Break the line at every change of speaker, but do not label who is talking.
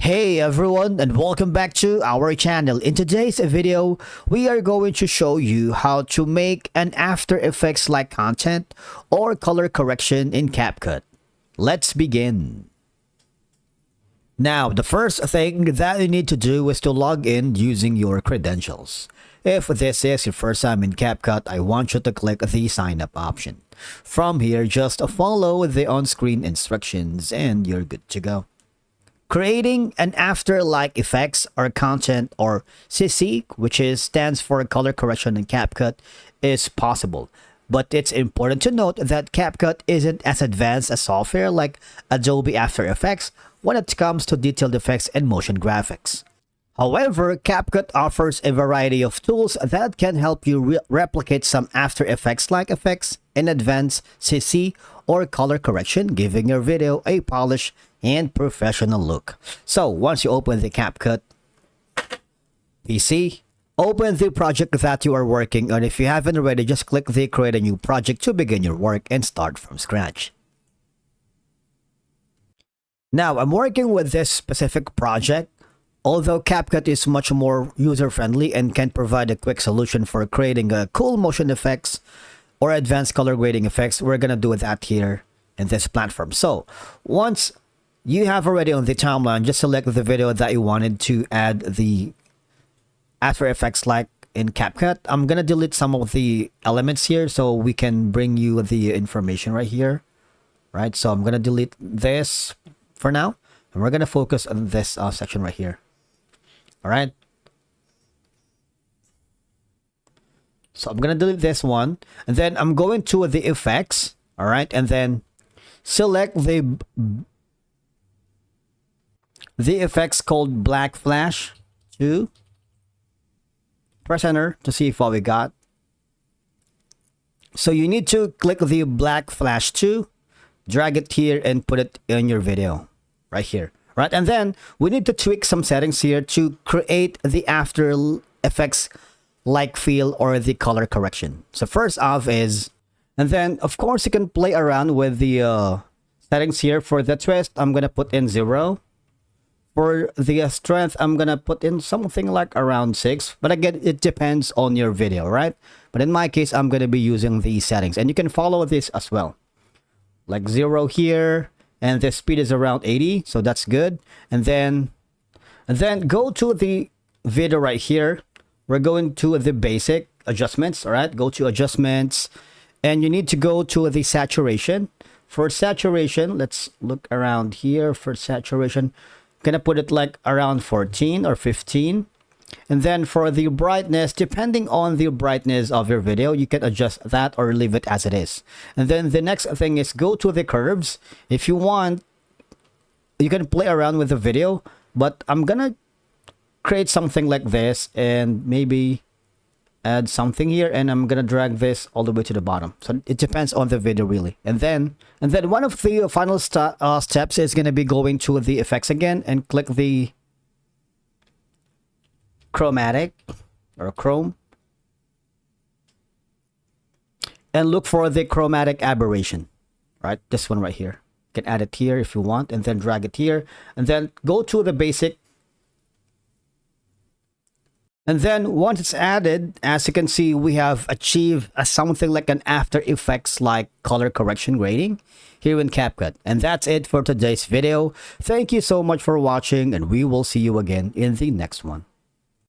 Hey everyone, and welcome back to our channel. In today's video, we are going to show you how to make an After Effects like content or color correction in Capcut. Let's begin. Now, the first thing that you need to do is to log in using your credentials. If this is your first time in Capcut, I want you to click the sign up option. From here, just follow the on-screen instructions and you're good to go. Creating an after like effects or content, or CC, which stands for color correction in Capcut, is possible. But it's important to note that Capcut isn't as advanced as software like Adobe After Effects when it comes to detailed effects and motion graphics. However, Capcut offers a variety of tools that can help you replicate some After Effects like effects in advanced CC or color correction, giving your video a polished and professional look. So once you open the Capcut PC, open the project that you are working on. If you haven't already, just click the create a new project to begin your work and start from scratch. Now I'm working with this specific project. Although Capcut is much more user-friendly and can provide a quick solution for creating cool motion effects or advanced color grading effects, we're gonna do that here in this platform. So once you have already on the timeline, just select the video that you wanted to add the After Effects like in Capcut. I'm gonna delete some of the elements here so we can bring you the information right here. Right, so I'm gonna delete this for now, and we're gonna focus on this section right here. All right, so I'm gonna delete this one, and then I'm going to the effects. All right, and then select the effects called Black Flash 2. Press enter to see what we got. So you need to click the Black Flash 2, drag it here, and put it in your video right here. Right, and then we need to tweak some settings here to create the After Effects like feel or the color correction. So first off is, and then of course you can play around with the settings here. For the twist, I'm gonna put in 0. For the strength, I'm gonna put in something like around 6. But again, it depends on your video, right? But in my case, I'm gonna be using these settings, and you can follow this as well. Like 0 here. And the speed is around 80, so that's good. And then go to the video right here. We're going to the basic adjustments. All right, go to adjustments, and you need to go to the saturation. For saturation, let's look around here. For saturation, gonna put it like around 14 or 15. And then for the brightness, depending on the brightness of your video, you can adjust that or leave it as it is. And then the next thing is go to the curves. If you want, you can play around with the video, but I'm gonna create something like this and maybe add something here, and I'm gonna drag this all the way to the bottom. So it depends on the video really. And then one of the final steps is gonna be going to the effects again and click the chromatic or chrome, and look for the chromatic aberration. Right, this one right here. You can add it here if you want, and then drag it here, and then go to the basic. And then once it's added, as you can see, we have achieved something like an After Effects like color correction grading here in Capcut. And that's it for today's video. Thank you so much for watching, and we will see you again in the next one.